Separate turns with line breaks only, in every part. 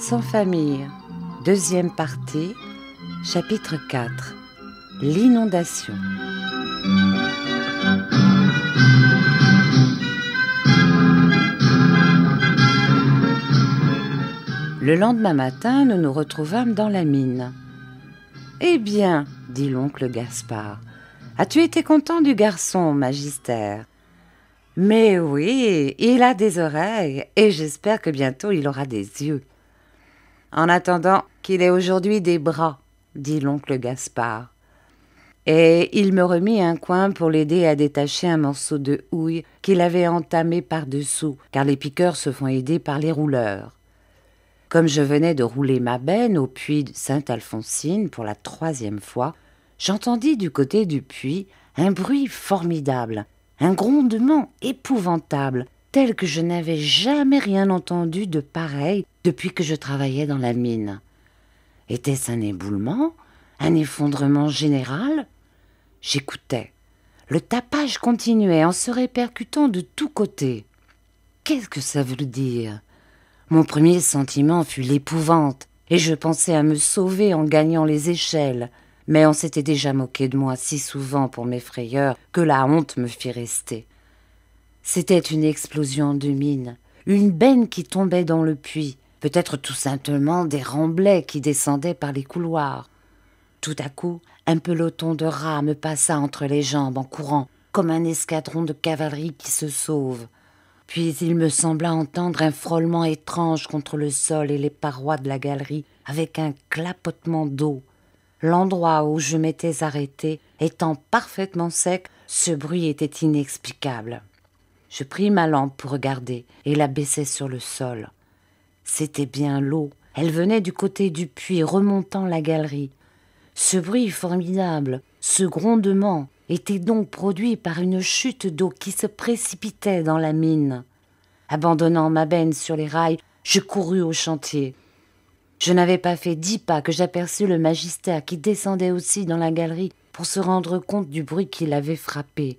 Sans famille, deuxième partie, chapitre 4, l'inondation. Le lendemain matin, nous nous retrouvâmes dans la mine. « Eh bien, dit l'oncle Gaspard, as-tu été content du garçon, Magister ? Mais oui, il a des oreilles et j'espère que bientôt il aura des yeux. En attendant qu'il ait aujourd'hui des bras, dit l'oncle Gaspard. Et il me remit un coin pour l'aider à détacher un morceau de houille qu'il avait entamé par-dessous, car les piqueurs se font aider par les rouleurs. Comme je venais de rouler ma benne au puits de Sainte-Alphonsine pour la 3e fois, j'entendis du côté du puits un bruit formidable, un grondement épouvantable, tel que je n'avais jamais rien entendu de pareil depuis que je travaillais dans la mine. Était-ce un éboulement, un effondrement général ? J'écoutais. Le tapage continuait en se répercutant de tous côtés. Qu'est-ce que ça veut dire ? Mon premier sentiment fut l'épouvante, et je pensais à me sauver en gagnant les échelles. Mais on s'était déjà moqué de moi si souvent pour mes frayeurs que la honte me fit rester. C'était une explosion de mine, une benne qui tombait dans le puits, peut-être tout simplement des remblais qui descendaient par les couloirs. Tout à coup, un peloton de rats me passa entre les jambes en courant, comme un escadron de cavalerie qui se sauve. Puis il me sembla entendre un frôlement étrange contre le sol et les parois de la galerie, avec un clapotement d'eau. L'endroit où je m'étais arrêté étant parfaitement sec, ce bruit était inexplicable. Je pris ma lampe pour regarder et la baissai sur le sol. C'était bien l'eau. Elle venait du côté du puits, remontant la galerie. Ce bruit formidable, ce grondement, était donc produit par une chute d'eau qui se précipitait dans la mine. Abandonnant ma benne sur les rails, je courus au chantier. Je n'avais pas fait 10 pas que j'aperçus le Magister qui descendait aussi dans la galerie pour se rendre compte du bruit qui l'avait frappé.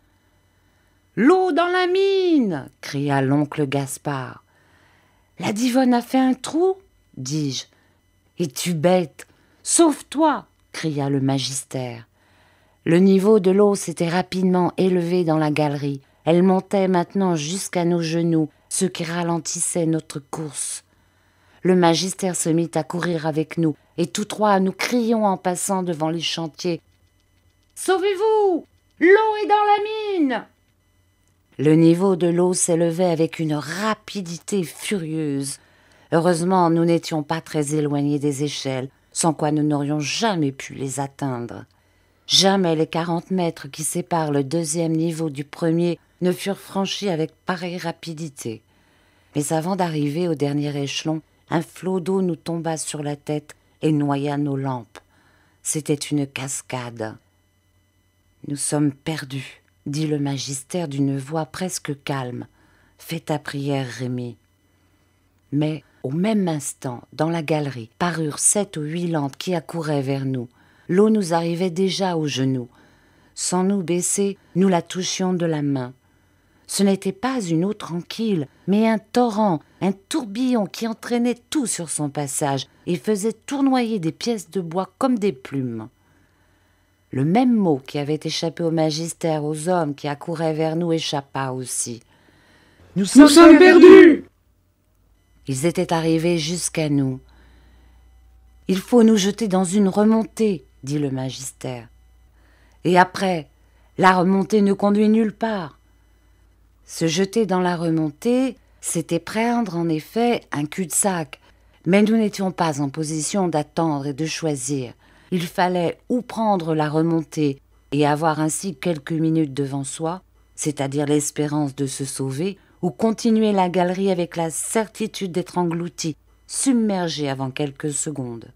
« L'eau dans la mine !» cria l'oncle Gaspard. « La Divonne a fait un trou ?» dis-je. « Es-tu bête ? Sauve-toi !» cria le Magister. Le niveau de l'eau s'était rapidement élevé dans la galerie. Elle montait maintenant jusqu'à nos genoux, ce qui ralentissait notre course. Le Magister se mit à courir avec nous, et tous trois nous crions en passant devant les chantiers. « Sauvez-vous ! L'eau est dans la mine !» Le niveau de l'eau s'élevait avec une rapidité furieuse. Heureusement, nous n'étions pas très éloignés des échelles, sans quoi nous n'aurions jamais pu les atteindre. Jamais les 40 mètres qui séparent le 2e niveau du premier ne furent franchis avec pareille rapidité. Mais avant d'arriver au dernier échelon, un flot d'eau nous tomba sur la tête et noya nos lampes. C'était une cascade. « Nous sommes perdus », dit le Magister d'une voix presque calme. « Fais ta prière, Rémi. » Mais au même instant, dans la galerie, parurent 7 ou 8 lampes qui accouraient vers nous. L'eau nous arrivait déjà aux genoux. Sans nous baisser, nous la touchions de la main. Ce n'était pas une eau tranquille, mais un torrent, un tourbillon qui entraînait tout sur son passage et faisait tournoyer des pièces de bois comme des plumes. Le même mot qui avait échappé au Magister aux hommes qui accouraient vers nous échappa aussi. « Nous sommes perdus !» Ils étaient arrivés jusqu'à nous. « Il faut nous jeter dans une remontée, » dit le Magister. « Et après, la remontée ne conduit nulle part. » Se jeter dans la remontée, c'était prendre en effet un cul-de-sac, mais nous n'étions pas en position d'attendre et de choisir. Il fallait ou prendre la remontée et avoir ainsi quelques minutes devant soi, c'est-à-dire l'espérance de se sauver, ou continuer la galerie avec la certitude d'être englouti, submergé avant quelques secondes.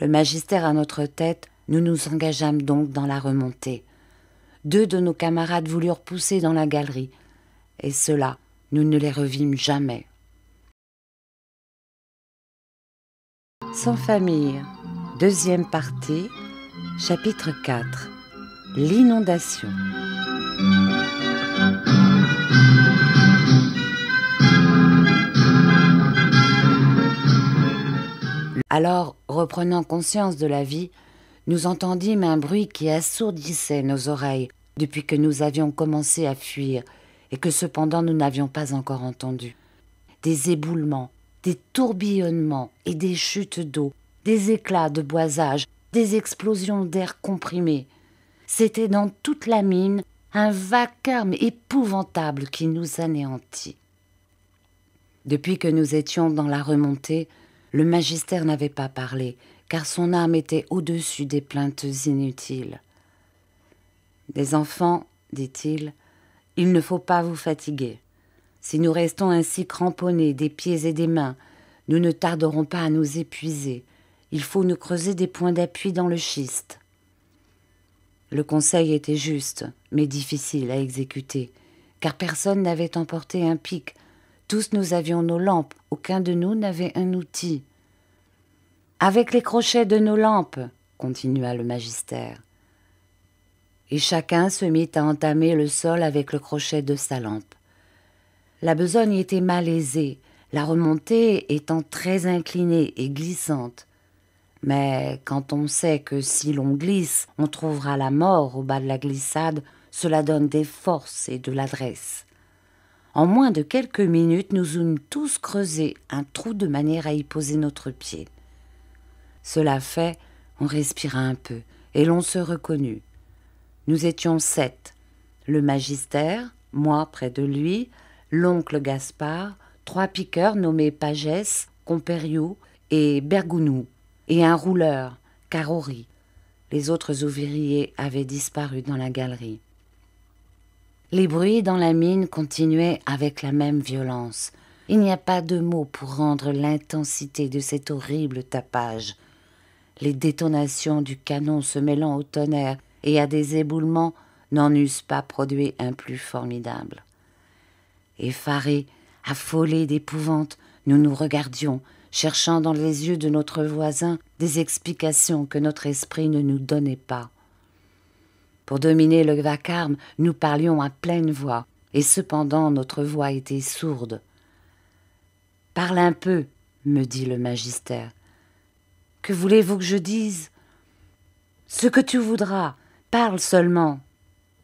Le Magister à notre tête, nous nous engageâmes donc dans la remontée. 2 de nos camarades voulurent pousser dans la galerie, et ceux-là, nous ne les revîmes jamais. Sans famille, deuxième partie, chapitre 4, l'inondation. Alors, reprenant conscience de la vie, nous entendîmes un bruit qui assourdissait nos oreilles depuis que nous avions commencé à fuir et que cependant nous n'avions pas encore entendu. Des éboulements, des tourbillonnements et des chutes d'eau, des éclats de boisage, des explosions d'air comprimé. C'était dans toute la mine un vacarme épouvantable qui nous anéantit. Depuis que nous étions dans la remontée, le magister n'avait pas parlé, car son âme était au-dessus des plaintes inutiles. « Des enfants, dit-il, il ne faut pas vous fatiguer. Si nous restons ainsi cramponnés des pieds et des mains, nous ne tarderons pas à nous épuiser. Il faut nous creuser des points d'appui dans le schiste. » Le conseil était juste, mais difficile à exécuter, car personne n'avait emporté un pic. Tous nous avions nos lampes, aucun de nous n'avait un outil. « Avec les crochets de nos lampes, » continua le magister. Et chacun se mit à entamer le sol avec le crochet de sa lampe. La besogne était malaisée, la remontée étant très inclinée et glissante. Mais quand on sait que si l'on glisse, on trouvera la mort au bas de la glissade, cela donne des forces et de l'adresse. En moins de quelques minutes, nous eûmes tous creusé un trou de manière à y poser notre pied. Cela fait, on respira un peu, et l'on se reconnut. Nous étions 7, le magister, moi près de lui, l'oncle Gaspard, 3 piqueurs nommés Pagès, Compériou et Bergounou, et un rouleur, Carori. Les autres ouvriers avaient disparu dans la galerie. Les bruits dans la mine continuaient avec la même violence. Il n'y a pas de mots pour rendre l'intensité de cet horrible tapage. Les détonations du canon se mêlant au tonnerre et à des éboulements n'en eussent pas produit un plus formidable. Effarés, affolés d'épouvante, nous nous regardions, cherchant dans les yeux de notre voisin des explications que notre esprit ne nous donnait pas. Pour dominer le vacarme, nous parlions à pleine voix, et cependant notre voix était sourde. « Parle un peu, » me dit le magister. « Que voulez-vous que je dise ?»« Ce que tu voudras, parle seulement, »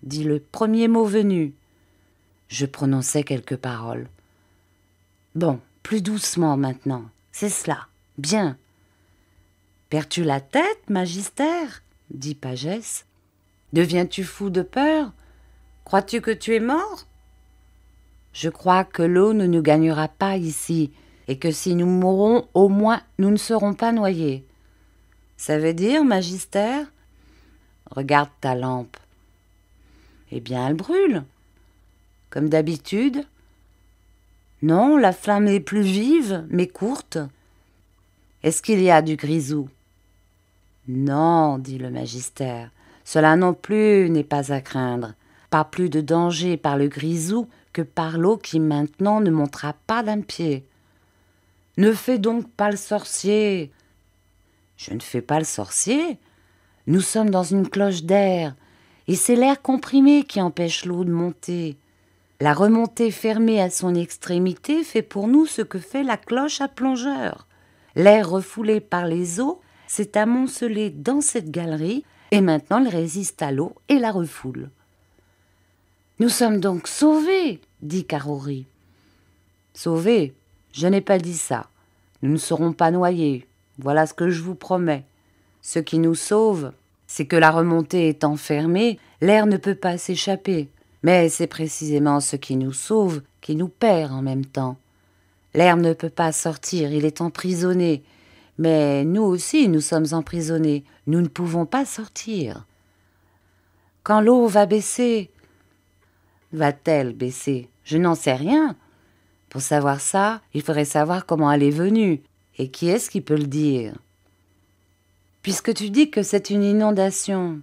dit le premier mot venu. Je prononçai quelques paroles. « Bon, plus doucement maintenant. C'est cela. Bien. »« Perds-tu la tête, magister ?» dit Pagès. « Deviens-tu fou de peur? Crois-tu que tu es mort? » Je crois que l'eau ne nous gagnera pas ici, et que si nous mourons, au moins nous ne serons pas noyés. Ça veut dire, magister? Regarde ta lampe. Eh bien, elle brûle. Comme d'habitude. Non, la flamme est plus vive, mais courte. Est-ce qu'il y a du grisou? Non, dit le magister, cela non plus n'est pas à craindre. Pas plus de danger par le grisou que par l'eau qui maintenant ne montera pas d'un pied. Ne fais donc pas le sorcier. Je ne fais pas le sorcier. Nous sommes dans une cloche d'air, et c'est l'air comprimé qui empêche l'eau de monter. La remontée fermée à son extrémité fait pour nous ce que fait la cloche à plongeur. L'air refoulé par les eaux s'est amoncelé dans cette galerie, et maintenant il résiste à l'eau et la refoule. « Nous sommes donc sauvés, » dit Carori. « Sauvés? Je n'ai pas dit ça. Nous ne serons pas noyés. Voilà ce que je vous promets. Ce qui nous sauve, c'est que la remontée étant fermée, l'air ne peut pas s'échapper. Mais c'est précisément ce qui nous sauve, qui nous perd en même temps. L'air ne peut pas sortir, il est emprisonné. Mais nous aussi, nous sommes emprisonnés. Nous ne pouvons pas sortir. Quand l'eau va baisser, va-t-elle baisser? Je n'en sais rien. Pour savoir ça, il faudrait savoir comment elle est venue. Et qui est-ce qui peut le dire? Puisque tu dis que c'est une inondation.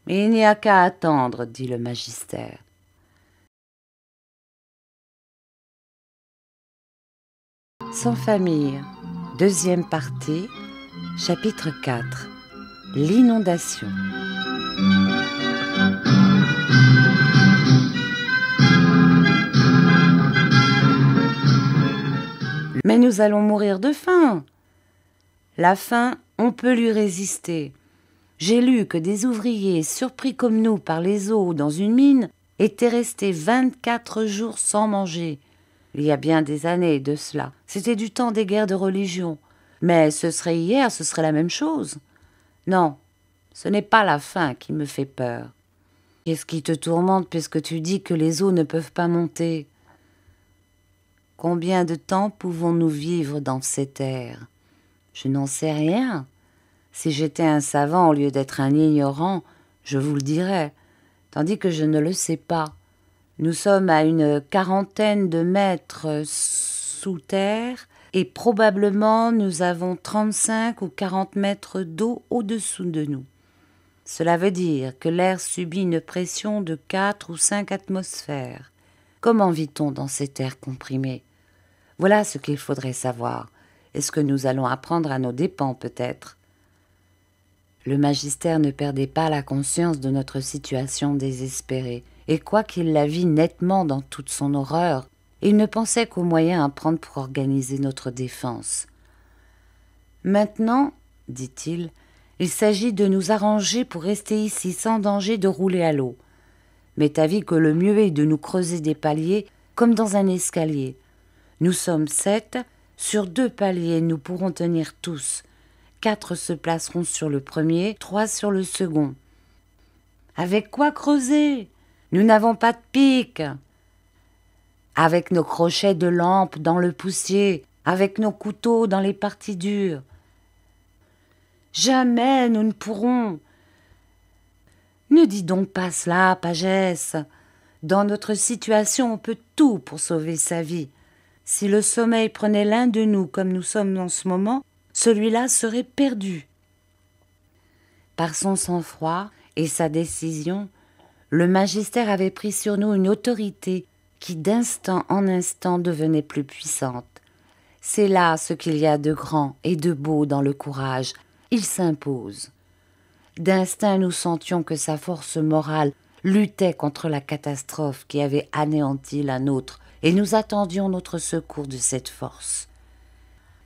Il n'y a qu'à attendre, dit le magister. Sans famille, deuxième partie, chapitre 4. L'inondation. Mais nous allons mourir de faim. La faim, on peut lui résister. J'ai lu que des ouvriers, surpris comme nous par les eaux dans une mine, étaient restés 24 jours sans manger. Il y a bien des années de cela. C'était du temps des guerres de religion. Mais ce serait hier, ce serait la même chose. Non, ce n'est pas la faim qui me fait peur. Qu'est-ce qui te tourmente puisque tu dis que les eaux ne peuvent pas monter? Combien de temps pouvons-nous vivre dans cette ère? Je n'en sais rien. Si j'étais un savant au lieu d'être un ignorant, je vous le dirais, tandis que je ne le sais pas. Nous sommes à une 40aine de mètres sous terre et probablement nous avons 35 ou 40 mètres d'eau au-dessous de nous. Cela veut dire que l'air subit une pression de 4 ou 5 atmosphères. Comment vit-on dans cet air comprimé? Voilà ce qu'il faudrait savoir. Est-ce que nous allons apprendre à nos dépens peut-être? Le magister ne perdait pas la conscience de notre situation désespérée, et quoiqu'il la vît nettement dans toute son horreur, il ne pensait qu'aux moyens à prendre pour organiser notre défense. « Maintenant, dit-il, il s'agit de nous arranger pour rester ici sans danger de rouler à l'eau. M'est avis que le mieux est de nous creuser des paliers comme dans un escalier. Nous sommes 7, sur 2 paliers nous pourrons tenir tous. 4 se placeront sur le premier, 3 sur le second. Avec quoi creuser? Nous n'avons pas de pic. Avec nos crochets de lampe dans le poussier, avec nos couteaux dans les parties dures. Jamais nous ne pourrons. Ne dis donc pas cela, pagesse. Dans notre situation, on peut tout pour sauver sa vie. Si le sommeil prenait l'un de nous comme nous sommes en ce moment, celui-là serait perdu. Par son sang-froid et sa décision, le magister avait pris sur nous une autorité qui d'instant en instant devenait plus puissante. C'est là ce qu'il y a de grand et de beau dans le courage. Il s'impose. D'instinct, nous sentions que sa force morale luttait contre la catastrophe qui avait anéanti la nôtre, et nous attendions notre secours de cette force.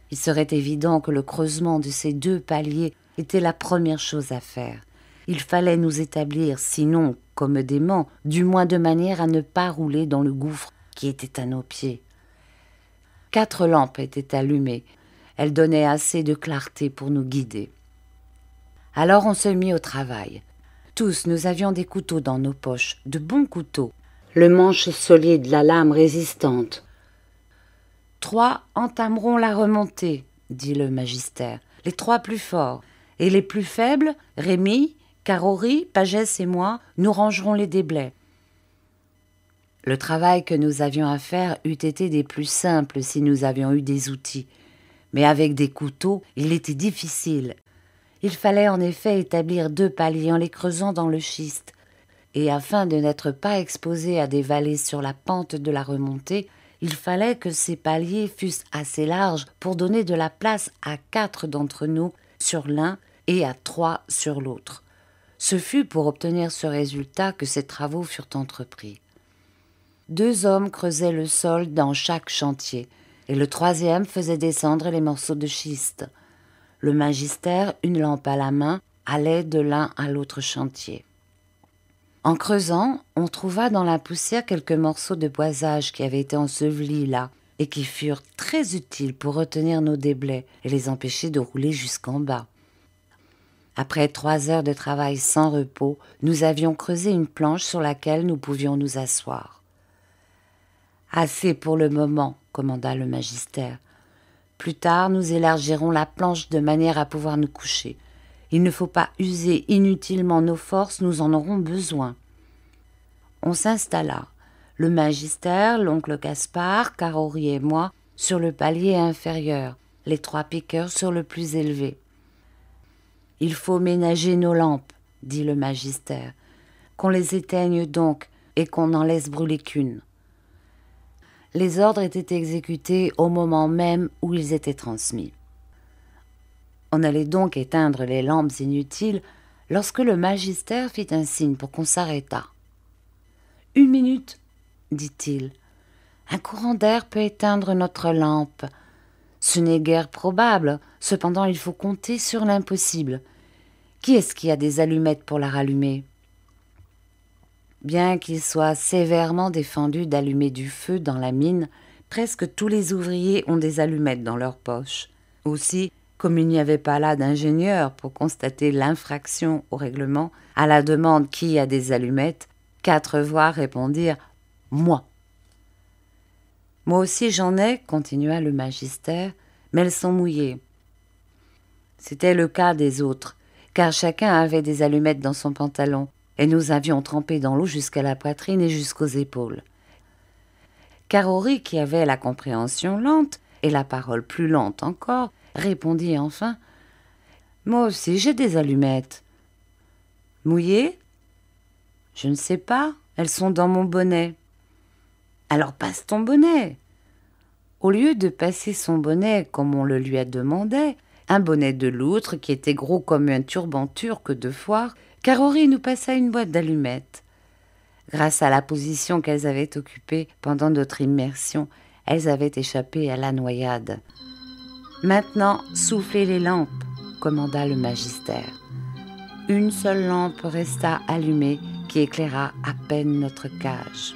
Il serait évident que le creusement de ces 2 paliers était la première chose à faire. Il fallait nous établir, sinon commodément, du moins de manière à ne pas rouler dans le gouffre qui était à nos pieds. 4 lampes étaient allumées. Elles donnaient assez de clarté pour nous guider. Alors on se mit au travail. Tous, nous avions des couteaux dans nos poches, de bons couteaux. Le manche solide, la lame résistante. 3 entameront la remontée, dit le magister, les 3 plus forts. Et les plus faibles, Rémi, Carrory, Pagès et moi, nous rangerons les déblais. Le travail que nous avions à faire eût été des plus simples si nous avions eu des outils. Mais avec des couteaux, il était difficile. Il fallait en effet établir 2 paliers en les creusant dans le schiste. Et afin de n'être pas exposés à des vallées sur la pente de la remontée, il fallait que ces paliers fussent assez larges pour donner de la place à 4 d'entre nous sur l'un et à 3 sur l'autre. Ce fut pour obtenir ce résultat que ces travaux furent entrepris. 2 hommes creusaient le sol dans chaque chantier, et le 3e faisait descendre les morceaux de schiste. Le magister, une lampe à la main, allait de l'un à l'autre chantier. En creusant, on trouva dans la poussière quelques morceaux de boisage qui avaient été ensevelis là et qui furent très utiles pour retenir nos déblais et les empêcher de rouler jusqu'en bas. Après 3 heures de travail sans repos, nous avions creusé une planche sur laquelle nous pouvions nous asseoir. « Assez pour le moment, » commanda le magister. « Plus tard, nous élargirons la planche de manière à pouvoir nous coucher. Il ne faut pas user inutilement nos forces, nous en aurons besoin. » On s'installa, le magister, l'oncle Gaspard, Carrory et moi, sur le palier inférieur, les 3 piqueurs sur le plus élevé. « Il faut ménager nos lampes, » dit le magister, « qu'on les éteigne donc et qu'on n'en laisse brûler qu'une. » Les ordres étaient exécutés au moment même où ils étaient transmis. On allait donc éteindre les lampes inutiles lorsque le magister fit un signe pour qu'on s'arrêtât. « 1 minute, dit-il. Un courant d'air peut éteindre notre lampe. Ce n'est guère probable, cependant il faut compter sur l'impossible. Qui est-ce qui a des allumettes pour la rallumer ? Bien qu'il soit sévèrement défendu d'allumer du feu dans la mine, presque tous les ouvriers ont des allumettes dans leur poche. Aussi, comme il n'y avait pas là d'ingénieur pour constater l'infraction au règlement, à la demande qui a des allumettes, 4 voix répondirent « Moi ». « Moi aussi j'en ai, continua le magister, mais elles sont mouillées. » C'était le cas des autres, car chacun avait des allumettes dans son pantalon, et nous avions trempé dans l'eau jusqu'à la poitrine et jusqu'aux épaules. Carrory, qui avait la compréhension lente, et la parole plus lente encore, répondit enfin « Moi aussi j'ai des allumettes. »« Mouillées ? » ?»« Je ne sais pas, elles sont dans mon bonnet. »« Alors passe ton bonnet !» Au lieu de passer son bonnet comme on le lui a demandé, un bonnet de loutre qui était gros comme un turban turc de foire, Carrory nous passa une boîte d'allumettes. Grâce à la position qu'elles avaient occupée pendant notre immersion, elles avaient échappé à la noyade. « Maintenant, soufflez les lampes, » commanda le magister. Une seule lampe resta allumée qui éclaira à peine notre cage.